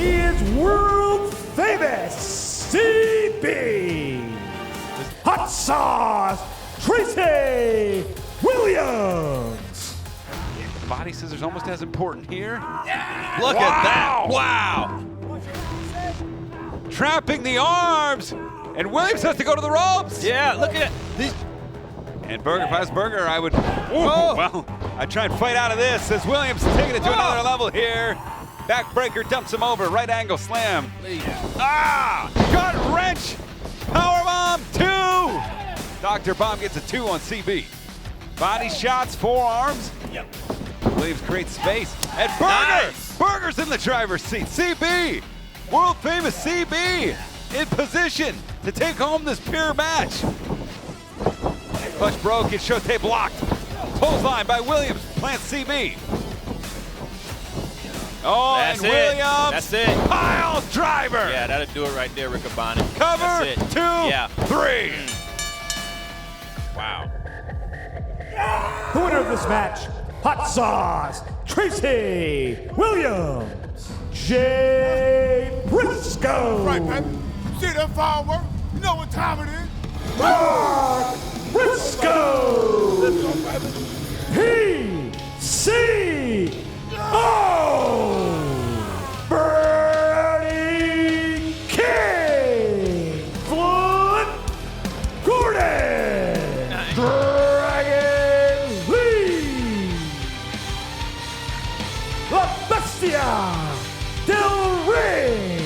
he is world famous CB. Hot Sauce Tracy Williams. Body scissors almost as important here. Yeah. Look at that. Wow. Trapping the arms. And Williams has to go to the ropes. Yeah, look at these. And Burger, if I was Burger, I would, well, I'd try and fight out of this as Williams taking it to another level here. Backbreaker dumps him over, right angle slam. Ah, gut wrench, powerbomb 2. Dr. Bomb gets a 2 on CB. Body shots, forearms. Yep. Williams creates space. And Burger, Burger's in the driver's seat. CB, world famous CB, in position to take home this pure match. Clutch broken, Shote blocked. Clothesline by Williams, plants CB. Oh, That's and it. Williams. That's it. Pile driver. Yeah, that'll do it right there, Riccaboni. Cover, That's it. 2, Yeah. 3. Wow. The winner of this match, Hot Sauce Tracy Williams. Jay Briscoe. Right, baby. See that firework? You know what time it is? Mark Briscoe. PCO. Brodie King. Flip Gordon. Dragon Lee. La Bestia Del Rey.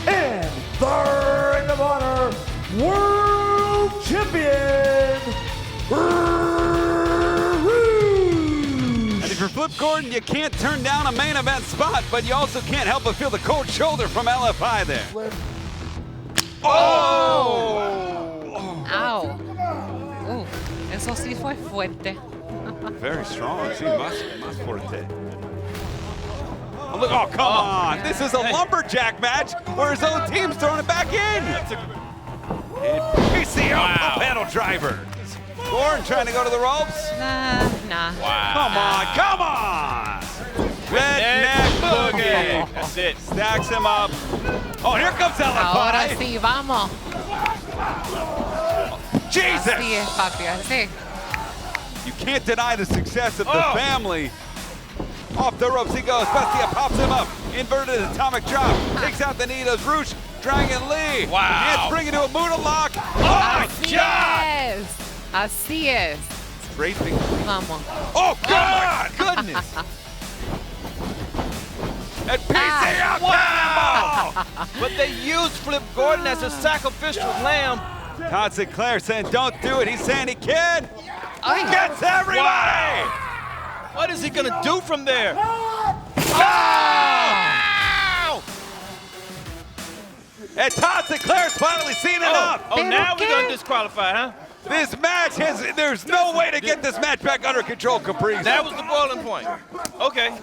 And the Ring of Honor World Champion, And if you're Flip Gordon, you can't turn down a main event spot, but you also can't help but feel the cold shoulder from LFI there. Oh! Ow. Eso sí fue fuerte. Very strong. Sí, más fuerte. Oh, look, oh, come on. This is a lumberjack match where his own team's throwing it back in. And PCO pump handle driver. Gordon trying to go to the ropes. Nah. Wow. Come on. Redneck boogie. That's it. Stacks him up. Oh, here comes Ahora LFI. sí, vamos. Jesus. Así es, papi, así. You can't deny the success of the family. Off the ropes he goes. Bestia pops him up. Inverted atomic drop. Takes out the knee of ROH. Dragon Lee. Wow. Can't bring it to a Muda lock. Oh my Así God. es. Así es. Draping. Vamos. Oh God. Goodness. And PCO cannonball. But they used Flip Gordon as a sacrificial lamb. Todd Sinclair saying don't do it. He's saying he can. Ay. Gets everybody. Wow. What is he gonna do from there? Oh! And Todd Sinclair's finally seen enough. Oh, now we're gonna disqualify, huh? This match there's no way to get this match back under control, Caprice. That was the boiling point. Okay.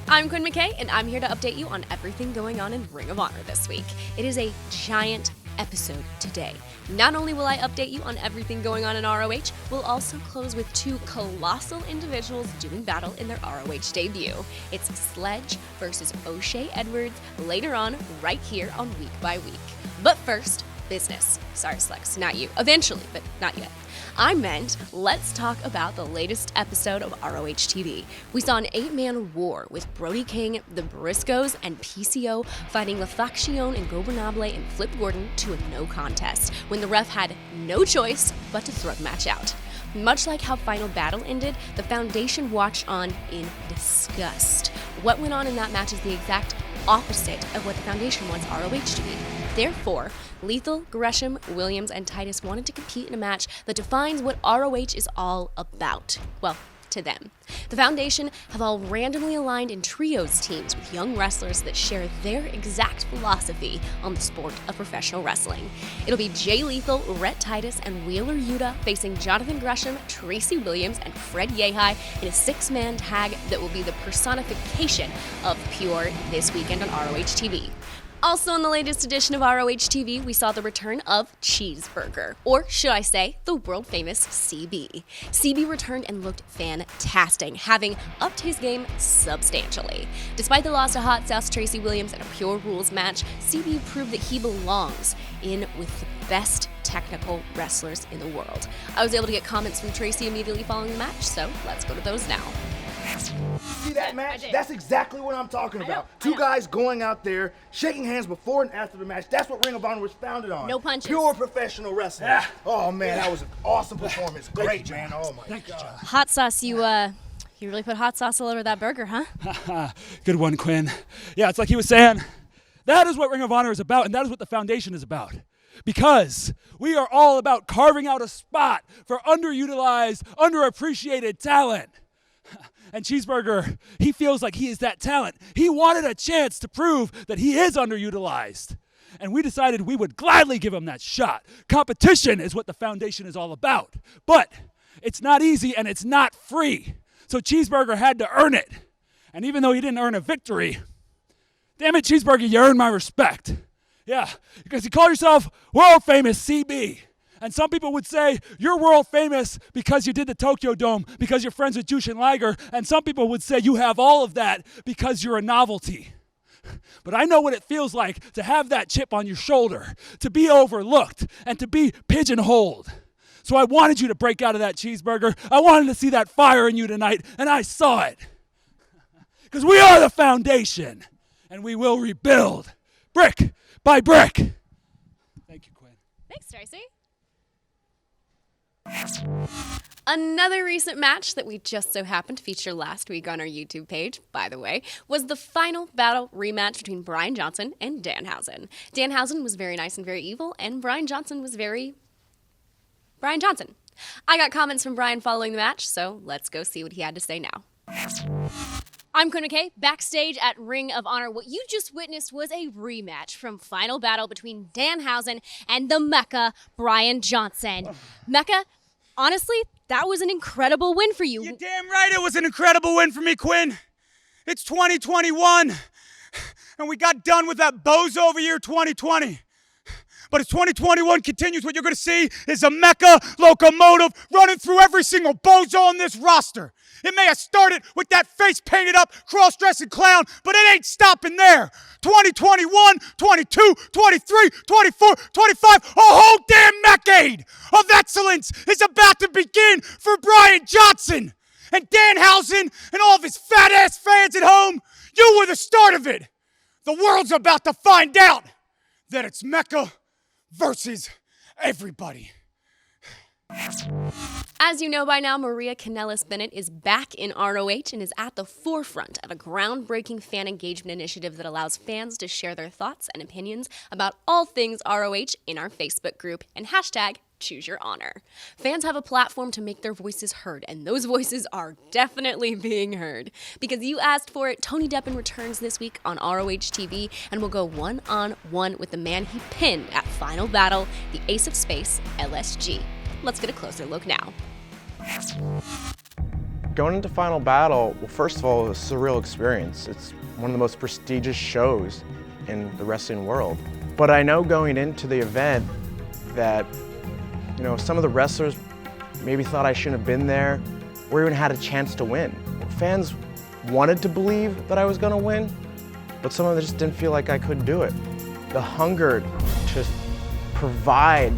I'm Quinn McKay, and I'm here to update you on everything going on in Ring of Honor this week. It is a giant episode today. Not only will I update you on everything going on in ROH, we'll also close with 2 colossal individuals doing battle in their ROH debut. It's Sledge versus O'Shea Edwards later on, right here on Week by Week. But first, business. Sorry, Slex, not you. Eventually, but not yet. I meant, let's talk about the latest episode of ROH TV. We saw an 8-man war with Brody King, the Briscoes, and PCO fighting La Facción Ingobernable and Flip Gordon to a no contest, when the ref had no choice but to throw the match out. Much like how Final Battle ended, the Foundation watched on in disgust. What went on in that match is the exact opposite of what the Foundation wants ROH to be. Therefore, Lethal, Gresham, Williams, and Titus wanted to compete in a match that defines what ROH is all about. Well, to them. The Foundation have all randomly aligned in trios teams with young wrestlers that share their exact philosophy on the sport of professional wrestling. It'll be Jay Lethal, Rhett Titus, and Wheeler Yuta facing Jonathan Gresham, Tracy Williams, and Fred Yehi in a 6-man tag that will be the personification of Pure this weekend on ROH TV. Also in the latest edition of ROH TV, we saw the return of Cheeseburger, or should I say, the world-famous CB. CB returned and looked fantastic, having upped his game substantially. Despite the loss to Hot Sauce Tracy Williams in a Pure Rules match, CB proved that he belongs in with the best technical wrestlers in the world. I was able to get comments from Tracy immediately following the match, so let's go to those now. See that match? That's exactly what I'm talking about. Two guys going out there, shaking hands before and after the match. That's what Ring of Honor was founded on. No punches. Pure professional wrestling. Yeah. Oh, man, that was an awesome performance. Great, man. Oh, my God. Hot Sauce, you really put hot sauce all over that burger, huh? Good one, Quinn. Yeah, it's like he was saying, that is what Ring of Honor is about, and that is what the Foundation is about. Because we are all about carving out a spot for underutilized, underappreciated talent. And Cheeseburger, he feels like he is that talent. He wanted a chance to prove that he is underutilized. And we decided we would gladly give him that shot. Competition is what the Foundation is all about. But it's not easy and it's not free. So Cheeseburger had to earn it. And even though he didn't earn a victory, damn it, Cheeseburger, you earned my respect. Yeah, because you call yourself world famous CB. And some people would say, you're world famous because you did the Tokyo Dome, because you're friends with Jushin Liger. And some people would say you have all of that because you're a novelty. But I know what it feels like to have that chip on your shoulder, to be overlooked, and to be pigeonholed. So I wanted you to break out of that, Cheeseburger. I wanted to see that fire in you tonight, and I saw it. Because we are the Foundation, and we will rebuild, brick by brick. Thank you, Quinn. Thanks, Tracy. Another recent match that we just so happened to feature last week on our YouTube page, by the way, was the Final Battle rematch between Bryan Johnson and Danhausen. Danhausen was very nice and very evil, and Bryan Johnson was very Bryan Johnson. I got comments from Bryan following the match, so let's go see what he had to say now. I'm Quinn McKay, backstage at Ring of Honor. What you just witnessed was a rematch from Final Battle between Danhausen and the Mecca, Bryan Johnson. Mecca, honestly, that was an incredible win for you. You're damn right it was an incredible win for me, Quinn. It's 2021, and we got done with that bozo over year 2020. But as 2021 continues, what you're going to see is a Mecca locomotive running through every single bozo on this roster. It may have started with that face-painted up, cross-dressing clown, but it ain't stopping there. 2021, 22, 23, 24, 25, a whole damn decade of excellence is about to begin for Bryan Johnson. And Danhausen and all of his fat-ass fans at home, you were the start of it. The world's about to find out that it's Mecca versus everybody. As you know by now, Maria Kanellis-Bennett is back in ROH and is at the forefront of a groundbreaking fan engagement initiative that allows fans to share their thoughts and opinions about all things ROH in our Facebook group and hashtag Choose Your Honor. Fans have a platform to make their voices heard, and those voices are definitely being heard. Because you asked for it, Tony Deppen returns this week on ROH TV and will go one-on-one with the man he pinned at Final Battle, the Ace of Space, LSG. Let's get a closer look now. Going into Final Battle, well, first of all, it was a surreal experience. It's one of the most prestigious shows in the wrestling world. But I know going into the event that, some of the wrestlers maybe thought I shouldn't have been there or even had a chance to win. Fans wanted to believe that I was gonna win, but some of them just didn't feel like I could do it. The hunger to provide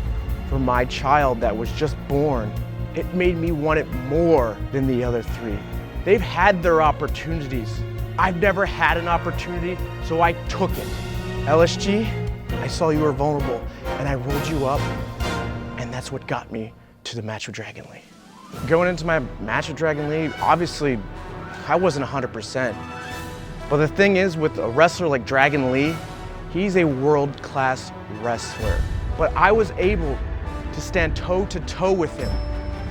for my child that was just born, it made me want it more than the other three. They've had their opportunities. I've never had an opportunity, so I took it. LSG, I saw you were vulnerable, and I rolled you up, and that's what got me to the match with Dragon Lee. Going into my match with Dragon Lee, obviously, I wasn't 100%. But the thing is, with a wrestler like Dragon Lee, he's a world-class wrestler. But I was able to stand toe-to-toe with him.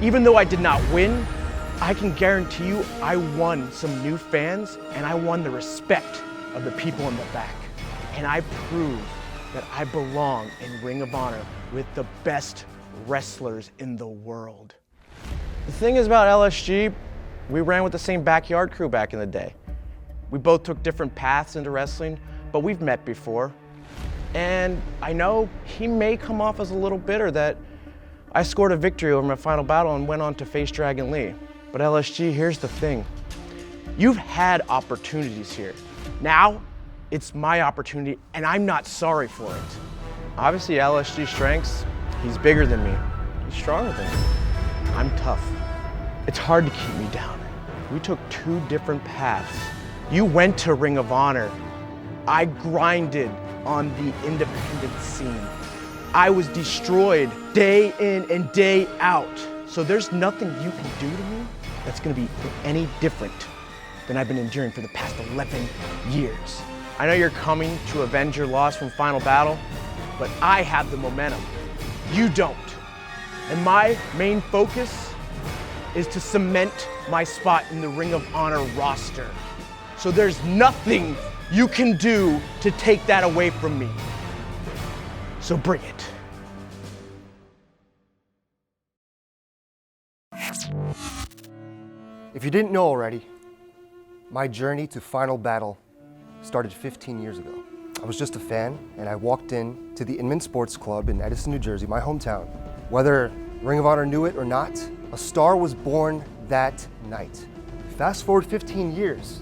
Even though I did not win, I can guarantee you I won some new fans and I won the respect of the people in the back. And I proved that I belong in Ring of Honor with the best wrestlers in the world. The thing is about LSG, we ran with the same backyard crew back in the day. We both took different paths into wrestling, but we've met before. And I know he may come off as a little bitter that I scored a victory over my final battle and went on to face Dragon Lee. But LSG, here's the thing. You've had opportunities here. Now, it's my opportunity, and I'm not sorry for it. Obviously, LSG's strengths, he's bigger than me. He's stronger than me. I'm tough. It's hard to keep me down. We took two different paths. You went to Ring of Honor. I grinded on the independent scene. I was destroyed day in and day out. So there's nothing you can do to me that's gonna be any different than I've been enduring for the past 11 years. I know you're coming to avenge your loss from Final Battle, but I have the momentum. You don't. And my main focus is to cement my spot in the Ring of Honor roster. So there's nothing you can do to take that away from me. So bring it. If you didn't know already, my journey to Final Battle started 15 years ago. I was just a fan, and I walked in to the Inman Sports Club in Edison, New Jersey, my hometown. Whether Ring of Honor knew it or not, a star was born that night. Fast forward 15 years,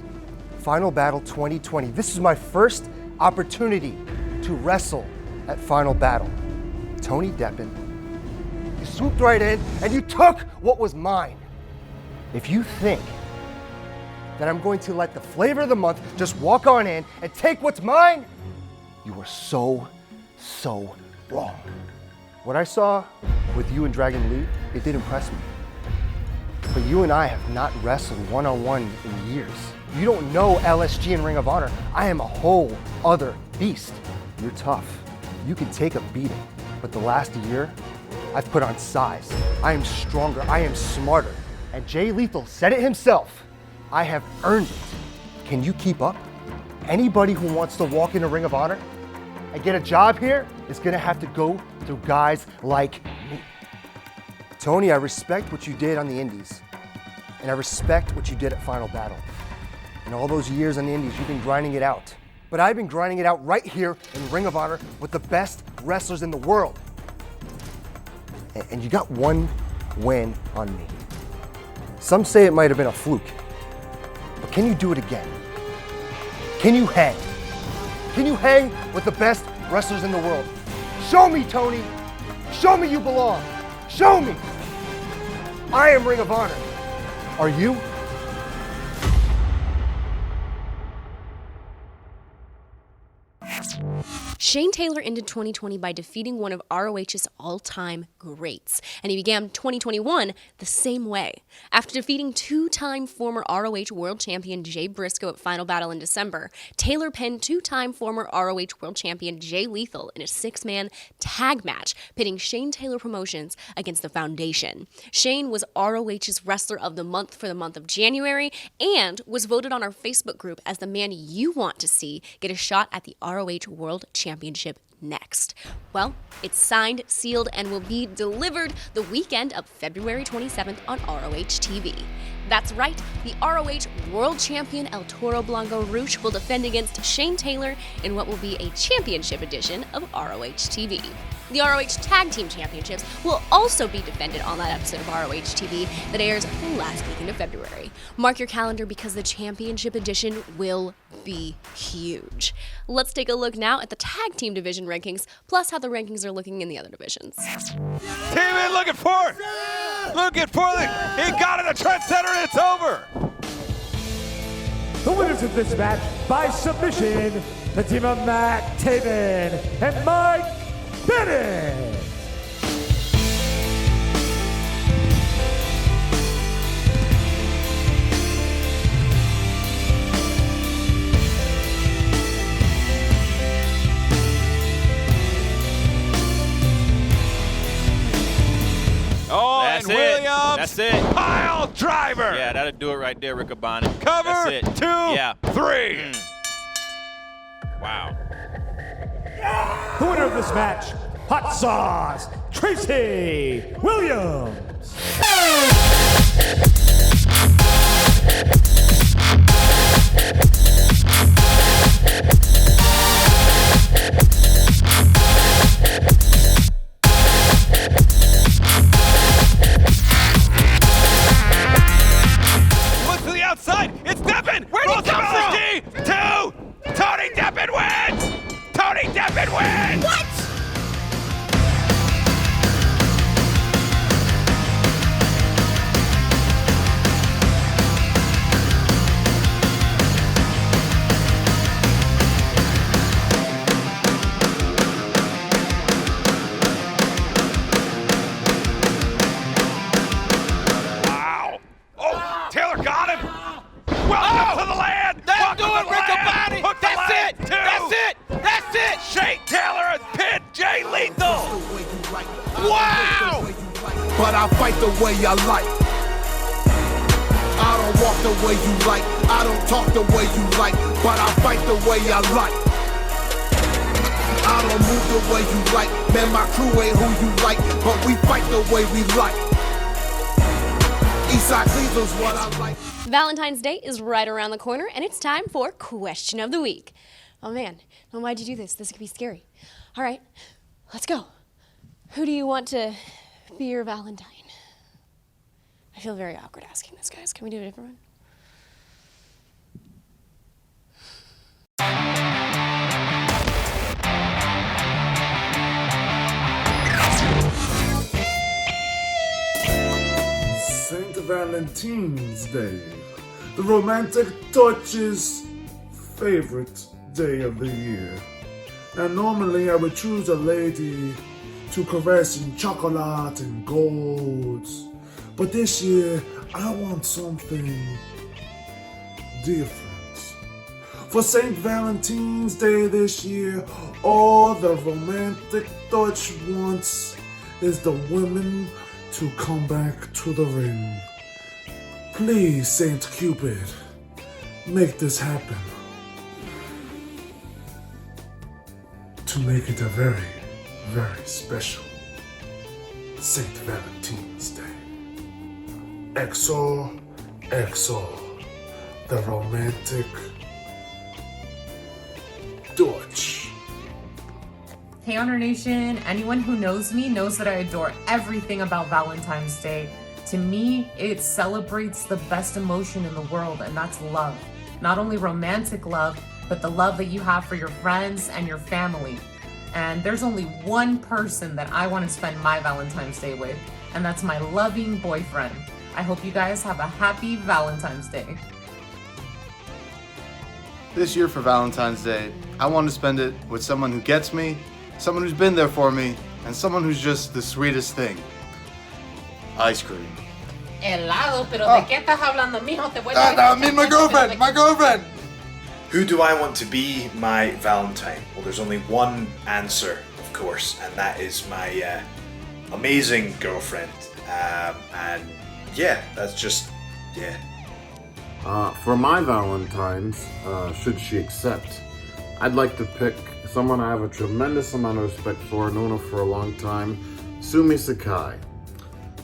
Final Battle 2020. This is my first opportunity to wrestle at Final Battle. Tony Deppen, you swooped right in and you took what was mine. If you think that I'm going to let the flavor of the month just walk on in and take what's mine, you are so wrong. What I saw with you and Dragon Lee, it did impress me. But you and I have not wrestled one-on-one in years. You don't know LSG and Ring of Honor. I am a whole other beast. You're tough. You can take a beating. But the last year, I've put on size. I am stronger. I am smarter. And Jay Lethal said it himself. I have earned it. Can you keep up? Anybody who wants to walk into Ring of Honor and get a job here is gonna have to go through guys like me. Tony, I respect what you did on the Indies, and I respect what you did at Final Battle. In all those years on the Indies, you've been grinding it out. But I've been grinding it out right here in Ring of Honor with the best wrestlers in the world. And you got one win on me. Some say it might have been a fluke, but can you do it again? Can you hang? Can you hang with the best wrestlers in the world? Show me, Tony. Show me you belong. Show me. I am Ring of Honor. Are you? Shane Taylor ended 2020 by defeating one of ROH's all-time greats, and he began 2021 the same way. After defeating two-time former ROH World Champion Jay Briscoe at Final Battle in December, Taylor pinned two-time former ROH World Champion Jay Lethal in a six-man tag match, pitting Shane Taylor Promotions against the Foundation. Shane was ROH's Wrestler of the Month for the month of January and was voted on our Facebook group as the man you want to see get a shot at the ROH World Championship next. Well, it's signed, sealed, and will be delivered the weekend of February 27th on ROH TV. That's right, the ROH World Champion El Toro Blanco Rouge will defend against Shane Taylor in what will be a championship edition of ROH TV. The ROH Tag Team Championships will also be defended on that episode of ROH TV that airs the last weekend of February. Mark your calendar because the championship edition will be huge. Let's take a look now at the tag team division rankings, plus how the rankings are looking in the other divisions. Team in looking for it. Looking for it. He got it, a Trent Center, and it's over. The winners of this match by submission, the team of Matt Taven and Mike Bennett. Oh, That's and it. Williams. That's it. Pile driver. Yeah, that'll do it right there, Riccaboni. Cover. That's it. 2, Yeah. 3. Wow. The winner of this match, Hot Sauce Tracy Williams. Look to the outside. It's Deppen. Where'd he Rosa come from? Melody. 2. Tony Deppen wins. Tony Deppen wins. What? Wow. Oh, Taylor got him. Welcome to the land. That'll do Welcome it, to the land. Riccaboni. Hook the That's leg. it. 2. That's it. That's it. Shane Taylor has pinned Jay Lethal. Wow. But I fight the way I like. I don't walk the way you like. I don't talk the way you like. But I fight the way I like. I don't move the way you like. Man, my crew ain't who you like. But we fight the way we like. Eastside Cleveland's what I like. Valentine's Day is right around the corner, and it's time for Question of the Week. Oh man, well, why'd you do this? This could be scary. All right, let's go. Who do you want to be your Valentine? I feel very awkward asking this, guys. Can we do a different one? St. Valentine's Day, the romantic touch's favorite day of the year. Now normally I would choose a lady to caress in chocolate and golds, but this year I want something different. For St. Valentine's Day this year, all the romantic touch wants is the women to come back to the ring. Please, Saint Cupid, make this happen. To make it a very, very special St. Valentine's Day. EXO, the romantic Dutch. Hey Honor Nation, anyone who knows me knows that I adore everything about Valentine's Day. To me, it celebrates the best emotion in the world, and that's love. Not only romantic love, but the love that you have for your friends and your family. And there's only one person that I want to spend my Valentine's Day with, and that's my loving boyfriend. I hope you guys have a happy Valentine's Day. This year for Valentine's Day, I want to spend it with someone who gets me, someone who's been there for me, and someone who's just the sweetest thing. Ice cream. Helado, pero ¿de qué estás hablando, mijo? Te voy a I mean my girlfriend! Who do I want to be my Valentine? Well, there's only one answer, of course, and that is my amazing girlfriend. And yeah, that's just, yeah. For my Valentine's, should she accept, I'd like to pick someone I have a tremendous amount of respect for, known her for a long time, Sumi Sakai.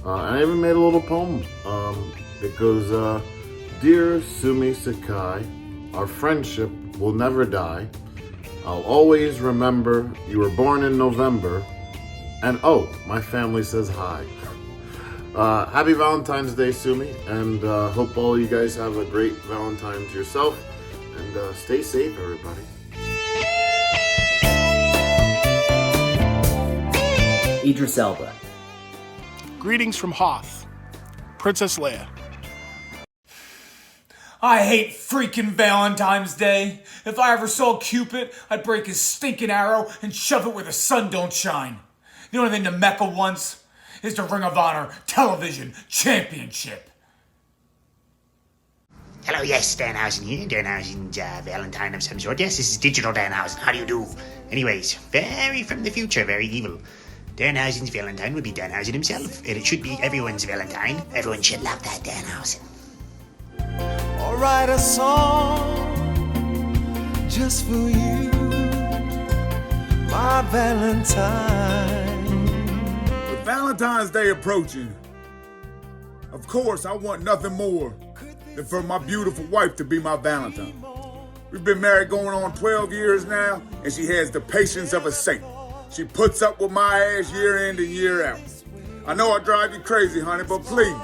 And I even made a little poem. It goes, Dear Sumi Sakai, our friendship will never die. I'll always remember you were born in November. And oh, my family says hi. Happy Valentine's Day, Sumi, and hope all you guys have a great Valentine's yourself. And stay safe, everybody. Idris Elba. Greetings from Hoth, Princess Leia. I hate freaking Valentine's Day. If I ever saw Cupid, I'd break his stinking arrow and shove it where the sun don't shine. The only thing to Mecca wants is the Ring of Honor Television Championship. Hello, yes, Danhausen here. Danhausen's Valentine of some sort. Yes, this is Digital Danhausen. How do you do? Anyways, very from the future, very evil. Danhausen's Valentine would be Danhausen himself, and it should be everyone's Valentine. Everyone should love that Danhausen. Or write a song just for you, my Valentine. With Valentine's Day approaching, of course I want nothing more than for my beautiful wife to be my Valentine. We've been married going on 12 years now, and she has the patience of a saint. She puts up with my ass year in and year out. I know I drive you crazy, honey, but please,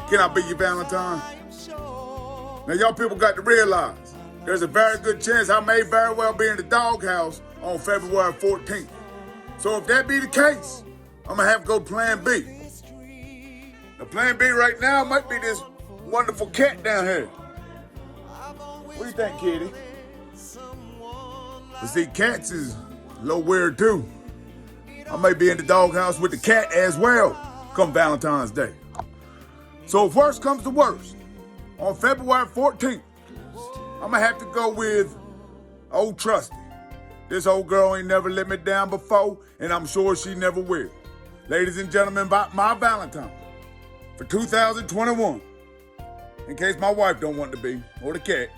can I be your Valentine? Now, y'all people got to realize, there's a very good chance I may very well be in the doghouse on February 14th. So if that be the case, I'm gonna have to go plan B. Now, plan B right now might be this wonderful cat down here. What do you think, kitty? But see, cats is a little weird too. I may be in the doghouse with the cat as well come Valentine's Day. So if worst comes to worst, on February 14th, I'm gonna have to go with old Trusty. This old girl ain't never let me down before, and I'm sure she never will. Ladies and gentlemen, my Valentine for 2021, in case my wife don't want to be, or the cat,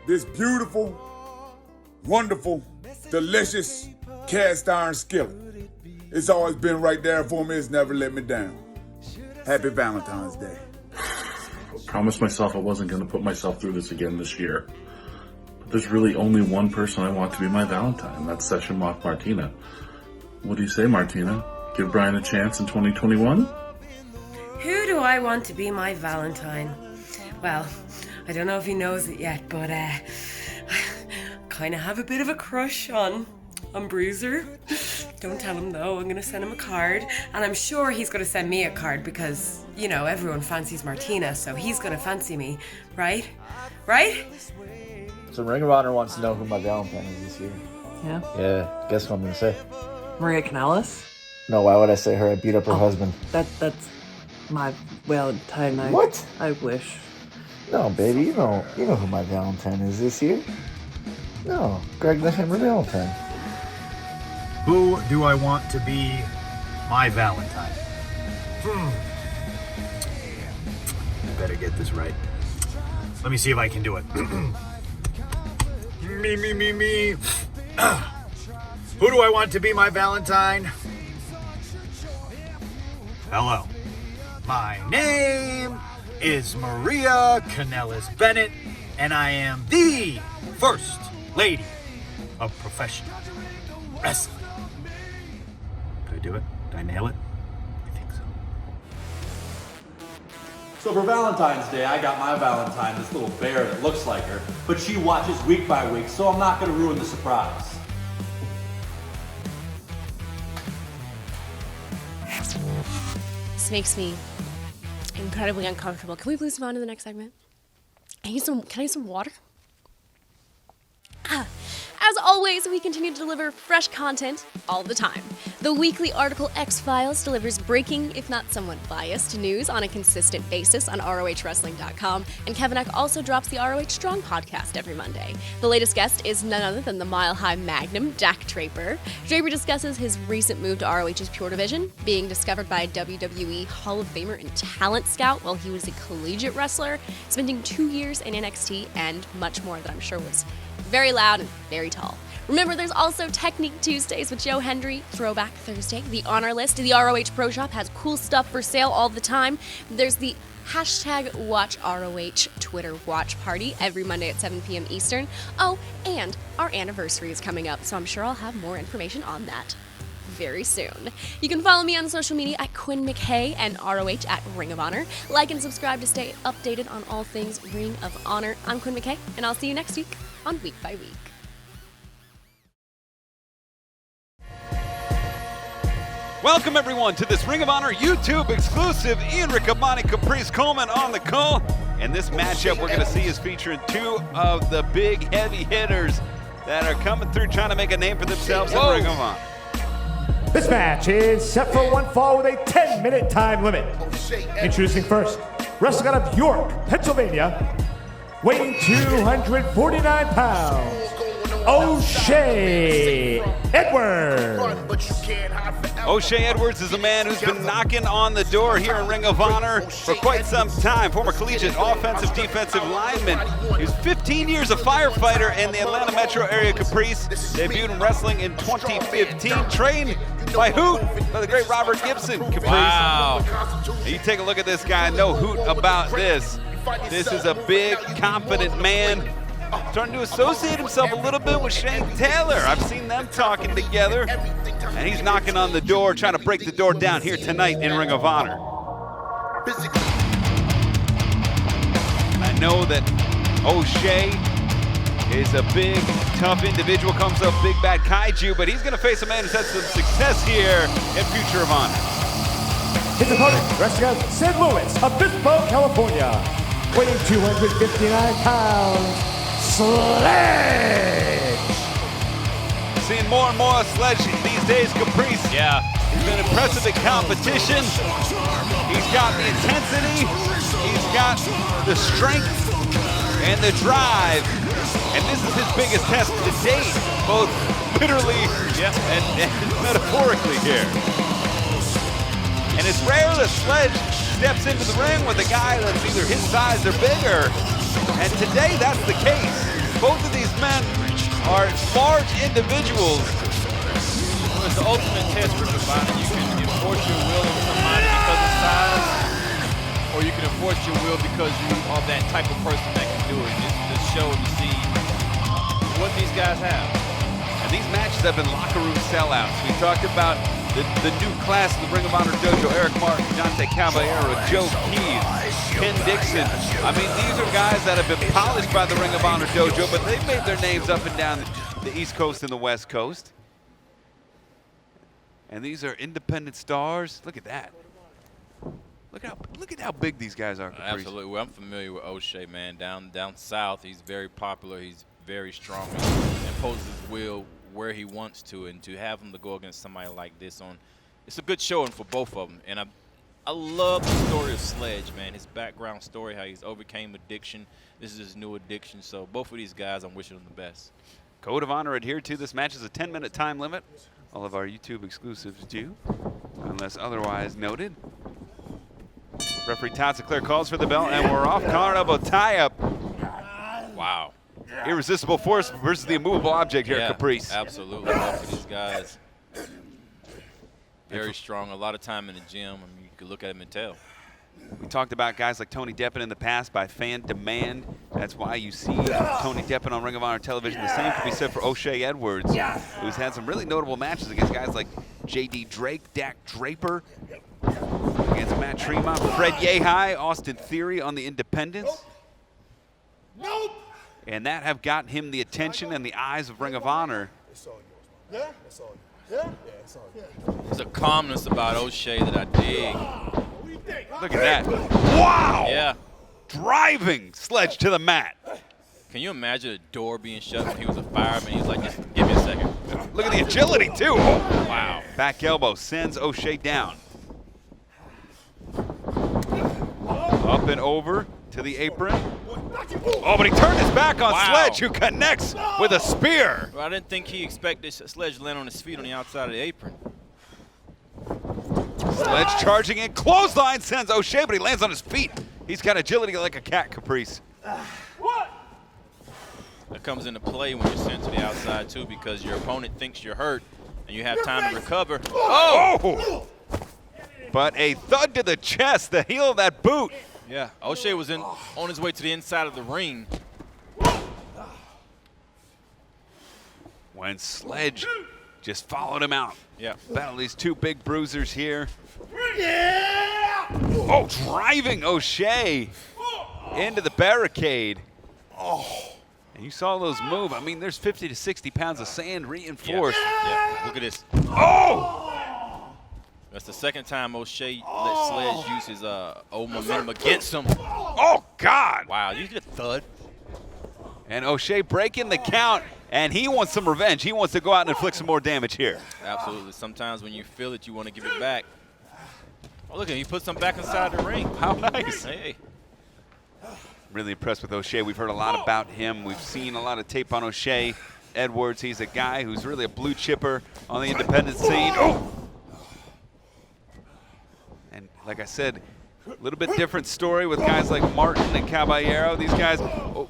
this beautiful, wonderful, delicious cast iron skillet. It's always been right there for me. It's never let me down. Happy Valentine's Day. I promised myself I wasn't going to put myself through this again this year. But there's really only one person I want to be my Valentine. That's Session Moth Martina. What do you say, Martina? Give Bryan a chance in 2021? Who do I want to be my Valentine? Well, I don't know if he knows it yet, but I kind of have a bit of a crush on Bruiser. Don't tell him though, I'm gonna send him a card, and I'm sure he's gonna send me a card because, you know, everyone fancies Martina, so he's gonna fancy me, right? Right? So Ring of Honor wants to know who my Valentine is this year. Yeah? Yeah, guess what I'm gonna say? Maria Kanellis? No, why would I say her? I beat up her husband. That's my Valentine. What? I wish. No, baby, you know who my Valentine is this year. No, Greg the Hammer Valentine. Who do I want to be my Valentine? I better get this right. Let me see if I can do it. Me. Who do I want to be my Valentine? Hello. My name is Maria Kanellis Bennett, and I am the First Lady of Professional Wrestling. Did I do it? Did I nail it? I think so. So for Valentine's Day, I got my Valentine, this little bear that looks like her, but she watches week by week, so I'm not going to ruin the surprise. This makes me incredibly uncomfortable. Can we please move on to the next segment? Can I use some water? As always, we continue to deliver fresh content all the time. The weekly article X-Files delivers breaking, if not somewhat biased, news on a consistent basis on ROHWrestling.com, and Kevin Eck also drops the ROH Strong podcast every Monday. The latest guest is none other than the Mile High Magnum, Dak Draper. Draper discusses his recent move to ROH's Pure Division, being discovered by a WWE Hall of Famer and talent scout while he was a collegiate wrestler, spending 2 years in NXT, and much more that I'm sure was very loud and very tall. Remember, there's also Technique Tuesdays with Joe Hendry, Throwback Thursday, the Honor List. The ROH Pro Shop has cool stuff for sale all the time. There's the #WatchROH Twitter watch party every Monday at 7 p.m. Eastern. Oh, and our anniversary is coming up, so I'm sure I'll have more information on that very soon. You can follow me on social media at Quinn McKay and ROH at Ring of Honor. Like and subscribe to stay updated on all things Ring of Honor. I'm Quinn McKay, and I'll see you next week on Week by Week. Welcome everyone to this Ring of Honor YouTube exclusive. Ian Riccaboni, Caprice Coleman on the call. And this matchup we're going to see is featuring two of the big heavy hitters that are coming through trying to make a name for themselves in Ring of Honor. This match is set for one fall with a 10-minute time limit. Introducing first, wrestling out of York, Pennsylvania, weighing 249 pounds, O'Shea Edwards. O'Shea Edwards is a man who's been knocking on the door here in Ring of Honor for quite some time. Former collegiate offensive defensive lineman. He was 15 years a firefighter in the Atlanta metro area Caprice. Debuted in wrestling in 2015. Trained by Hoot, by the great Robert Gibson Caprice. Wow. You take a look at this guy, no hoot about this. This is a big, confident man. Starting to associate himself a little bit with Shane Taylor. I've seen them talking together. And he's knocking on the door, trying to break the door down here tonight in Ring of Honor. And I know that O'Shea is a big, tough individual, comes up big bad kaiju, but he's going to face a man who's had some success here in Future of Honor. His opponent, wrestling out of St. Louis, Obispo, California, weighing 259 pounds, Sledge! Seeing more and more Sledge these days, Caprice. Yeah. He's been impressive in competition. He's got the intensity, he's got the strength and the drive. And this is his biggest test to date, both literally and metaphorically here. And it's rare that Sledge steps into the ring with a guy that's either his size or bigger. And today, that's the case. Both of these men are large individuals. Well, it's the ultimate test for combining. You can enforce your will on somebody because of size, or you can enforce your will because you are that type of person that can do it. This is the show to see what these guys have. And these matches have been locker room sellouts. We talked about the new class of the Ring of Honor Dojo, Eric Martin, Dante Caballero, Joe Keys, Ken Dixon. I mean, these are guys that have been polished by the Ring of Honor Dojo, but they've made their names up and down the East Coast and the West Coast. And these are independent stars. Look at that. Look at how big these guys are. Caprice. Absolutely. Well, I'm familiar with O'Shea, man. Down south, he's very popular. He's very strong and imposes his will where he wants to, and to have him to go against somebody like this it's a good showing for both of them. And I love the story of Sledge, man. His background story, how he's overcame addiction. This is his new addiction. So both of these guys, I'm wishing them the best. Code of Honor adhered to. This match is a 10-minute time limit. All of our YouTube exclusives do, unless otherwise noted. Referee Todd Sinclair calls for the bell, and we're off. Collar elbow tie-up. Wow. Irresistible force versus the immovable object here at Caprice. Absolutely. Both of these guys, very strong. A lot of time in the gym. I mean, you could look at him and tell. We talked about guys like Tony Deppen in the past by fan demand. That's why you see Tony Deppen on Ring of Honor television. The same can be said for O'Shea Edwards, who's had some really notable matches against guys like J.D. Drake, Dak Draper, against Matt Tremont, Fred Yehai, Austin Theory on the Independents. Nope. And that have gotten him the attention and the eyes of Ring of Honor. There's a calmness about O'Shea that I dig. Look at that. Wow! Yeah. Driving Sledge to the mat. Can you imagine a door being shut when he was a fireman? He's like, just give me a second. Look at the agility, too. Oh, wow. Back elbow sends O'Shea down. Up and over to the apron. Oh, but he turned his back on Sledge, who connects with a spear. Well, I didn't think he expected Sledge to land on his feet on the outside of the apron. Sledge charging in. Clothesline sends O'Shea, but he lands on his feet. He's got agility like a cat, Caprice. That comes into play when you're sent to the outside, too, because your opponent thinks you're hurt, and you have time to recover. Oh! But a thud to the chest, the heel of that boot. Yeah, O'Shea was on his way to the inside of the ring. When Sledge just followed him out. Yeah. Battle these two big bruisers here. Yeah! Oh, driving O'Shea into the barricade. Oh. And you saw those move. I mean, there's 50 to 60 pounds of sand reinforced. Yeah. Look at this. Oh! That's the second time O'Shea let Sledge use his old momentum against him. Oh, God. Wow, you get a thud. And O'Shea breaking the count, and he wants some revenge. He wants to go out and inflict some more damage here. Absolutely. Sometimes when you feel it, you want to give it back. Oh, look at him. He puts them back inside the ring. How nice. Hey. Really impressed with O'Shea. We've heard a lot about him. We've seen a lot of tape on O'Shea. Edwards. He's a guy who's really a blue chipper on the independent scene. Oh! And like I said, a little bit different story with guys like Martin and Caballero. These guys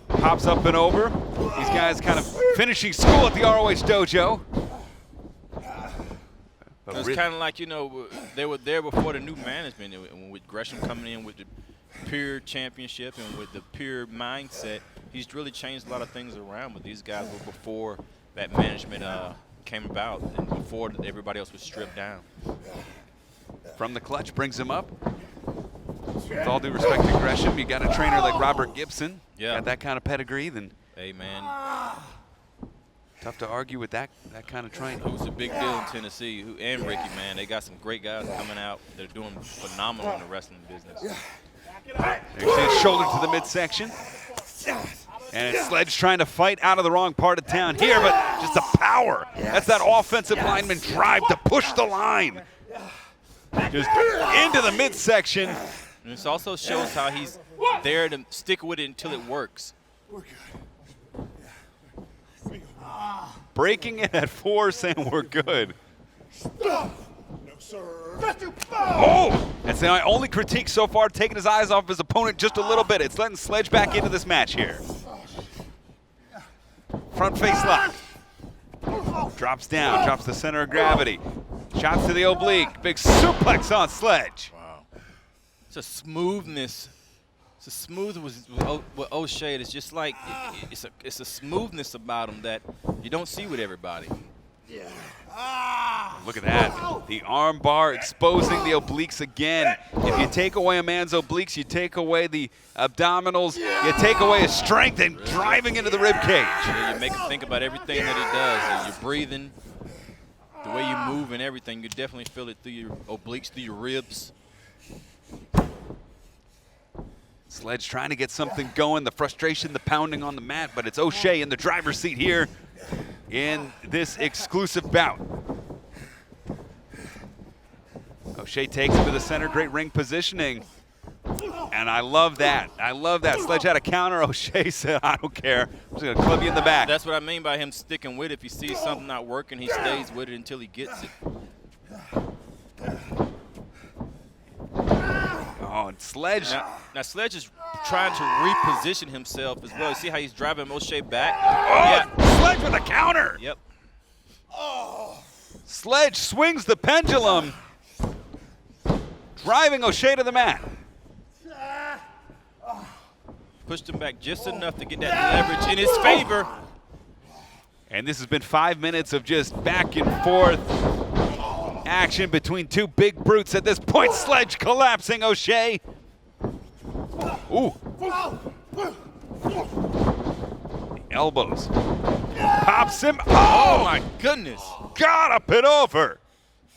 pops up and over. These guys kind of finishing school at the ROH dojo. It's kind of like, you know, they were there before the new management, and with Gresham coming in with the pure championship and with the pure mindset. He's really changed a lot of things around, but these guys were before that management came about and before everybody else was stripped down. From the clutch, brings him up. With all due respect to Gresham, you got a trainer like Robert Gibson. Yeah. Got that kind of pedigree, then. Hey, man. Tough to argue with that kind of training. It was a big deal in Tennessee. And Ricky, man, they got some great guys coming out. They're doing phenomenal in the wrestling business. There you see his shoulder to the midsection. And it's Sledge trying to fight out of the wrong part of town here, but just the power. That's that offensive lineman drive to push the line. Just into the midsection. And this also shows how he's there to stick with it until it works. We're good. Breaking in at 4, saying we're good. No, sir. Oh! That's the only critique so far, taking his eyes off his opponent just a little bit. It's letting Sledge back into this match here. Front face lock. Drops down, drops the center of gravity. Shots to the oblique. Big suplex on Sledge. Wow. It's a smoothness. It's a smoothness with O'Shea. It's just like, it's a smoothness about him that you don't see with everybody. Yeah. Look at that. The arm bar exposing the obliques again. If you take away a man's obliques, you take away the abdominals, you take away his strength and driving into the rib cage. Yeah, you make him think about everything that he does. You're breathing, the way you move and everything. You definitely feel it through your obliques, through your ribs. Sledge trying to get something going. The frustration, the pounding on the mat, but it's O'Shea in the driver's seat here in this exclusive bout. O'Shea takes him to the center, great ring positioning. And I love that. I love that. Sledge had a counter. O'Shea said, I don't care. I'm just going to club you in the back. That's what I mean by him sticking with it. If he sees something not working, he stays with it until he gets it. Oh, and Sledge. Now Sledge is trying to reposition himself as well. You see how he's driving O'Shea back? Oh, yeah. Sledge with a counter. Yep. Sledge swings the pendulum, driving O'Shea to the mat. Pushed him back just enough to get that leverage in his favor. And this has been 5 minutes of just back and forth action between two big brutes. At this point, Sledge collapsing O'Shea. Ooh. The elbows. Pops him. Oh my goodness. Got up and over.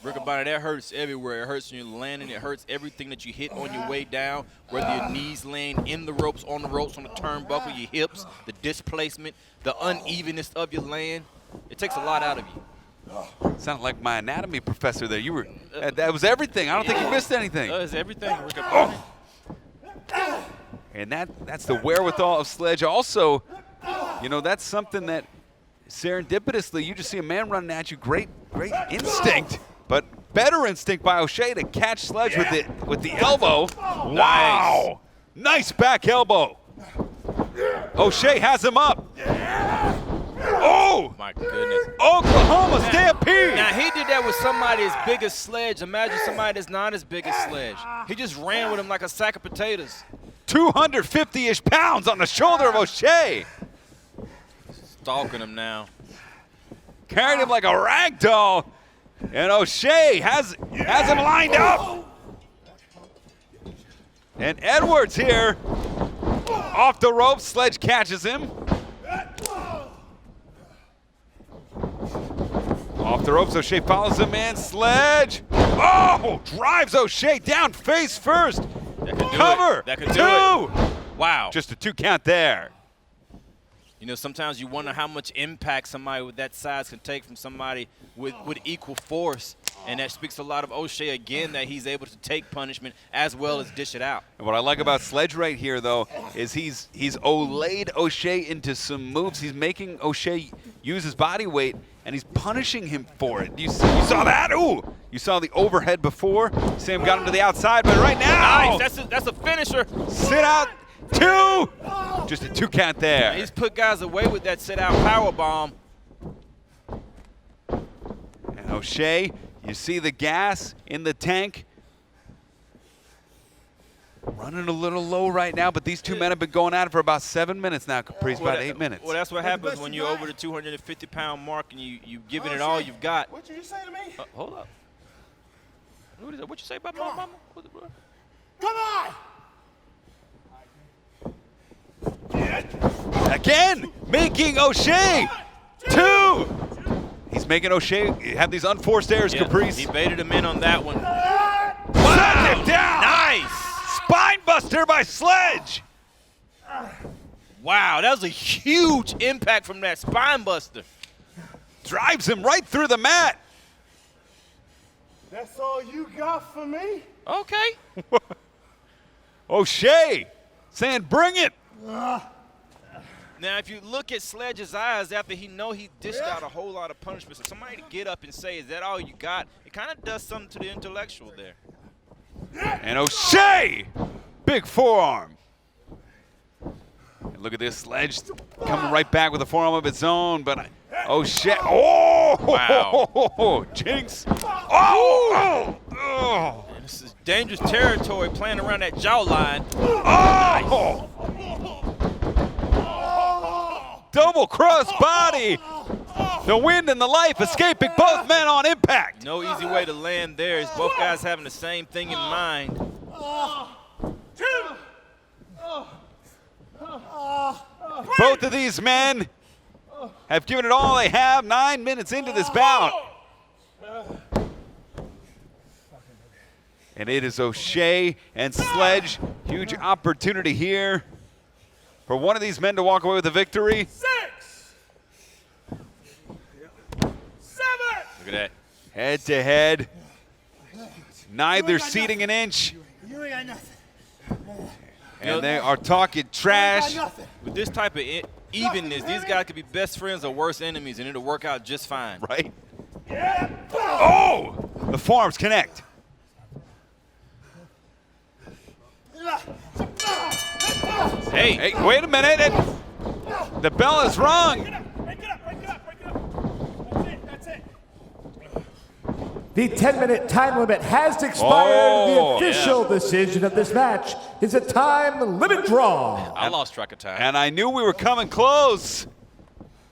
Riccaboni, that hurts everywhere. It hurts when you're landing. It hurts everything that you hit on your way down, whether your knees laying in the ropes, on the turnbuckle, your hips, the displacement, the unevenness of your land. It takes a lot out of you. Sounded like my anatomy professor there. You were that was everything. I don't think you missed anything. That was everything, Riccaboni. And that's the wherewithal of Sledge. Also, you know, that's something that serendipitously, you just see a man running at you, great instinct, but better instinct by O'Shea to catch Sledge with the elbow. Wow! Nice back elbow. O'Shea has him up. Oh! My goodness. Oklahoma Stampede! Now, he did that with somebody as big as Sledge. Imagine somebody that's not as big as Sledge. He just ran with him like a sack of potatoes. 250-ish pounds on the shoulder of O'Shea. Stalking him now. Carrying him like a rag doll. And O'Shea has him lined up. And Edwards here. Off the ropes, Sledge catches him. Off the ropes, O'Shea follows him in. Sledge. Oh, drives O'Shea down face first. That could do Cover. That could do it. Wow. Just a 2 count there. You know, sometimes you wonder how much impact somebody with that size can take from somebody with equal force. And that speaks a lot of O'Shea again, that he's able to take punishment as well as dish it out. And what I like about Sledge right here, though, is he's Olayed O'Shea into some moves. He's making O'Shea use his body weight, and he's punishing him for it. You saw that? Ooh! You saw the overhead before. Sam got him to the outside, but right now... Nice, that's a finisher. Sit out, 2! Just a 2 count there. He's put guys away with that sit out power bomb. And O'Shea, you see the gas in the tank. Running a little low right now, but these two men have been going at it for about 7 minutes now, Caprice, about 8 minutes. Well, that's what happens when you're over the 250-pound mark and you giving it all you've got. What you say to me? Hold up. What you say about my mama? Come on! Again, making O'Shea 2. He's making O'Shea have these unforced errors, Caprice. He baited him in on that one. Wow. It down. Nice. Spine buster by Sledge. Wow, that was a huge impact from that spine buster. Drives him right through the mat. That's all you got for me? Okay. O'Shea saying, bring it. Now, if you look at Sledge's eyes after he dished out a whole lot of punishments, for somebody to get up and say, is that all you got? It kind of does something to the intellectual there. And O'Shea, big forearm. And look at this, Sledge coming right back with a forearm of its own, but O'Shea, wow. Jinx. And this is dangerous territory playing around that jawline. Oh! Double cross body. The wind and the life escaping both men on impact. No easy way to land there. Is both guys having the same thing in mind. Both of these men have given it all they have 9 minutes into this bout. And it is O'Shea and Sledge. Huge opportunity here for one of these men to walk away with a victory. 6, 7. Look at that. Head to head. Neither ceding an inch. You ain't got nothing. And they are talking trash. With this type of evenness, these guys could be best friends or worse enemies, and it'll work out just fine. Right? Oh! The forearms connect. Hey, wait a minute. The bell is rung. The 10-minute time limit has expired. The official decision of this match is a time limit draw. I lost track of time. And I knew we were coming close.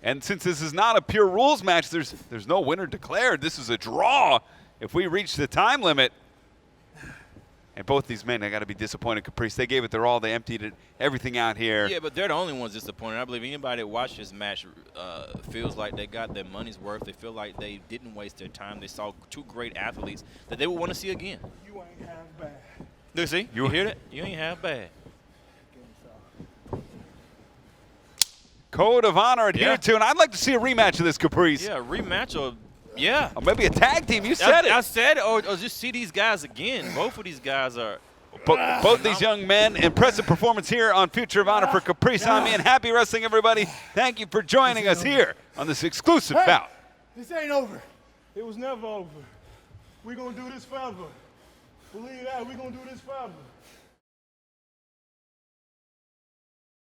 And since this is not a pure rules match, there's no winner declared. This is a draw if we reach the time limit. And both these men, I got to be disappointed, Caprice. They gave it their all. They emptied everything out here. Yeah, but they're the only ones disappointed. I believe anybody that watched this match feels like they got their money's worth. They feel like they didn't waste their time. They saw two great athletes that they would want to see again. You ain't half bad. Look, see? You hear that? You ain't half bad. Code of honor adhered to, and I'd like to see a rematch of this, Caprice. Yeah, a rematch or or maybe a tag team. You said it. I said it, or just see these guys again. Both of these guys are. Both these young men, impressive performance here on Future of Honor for Caprice. I'm Ian. Happy wrestling, everybody. Thank you for joining us here on this exclusive bout. This ain't over. It was never over. We're going to do this forever. Believe that. We're going to do this forever.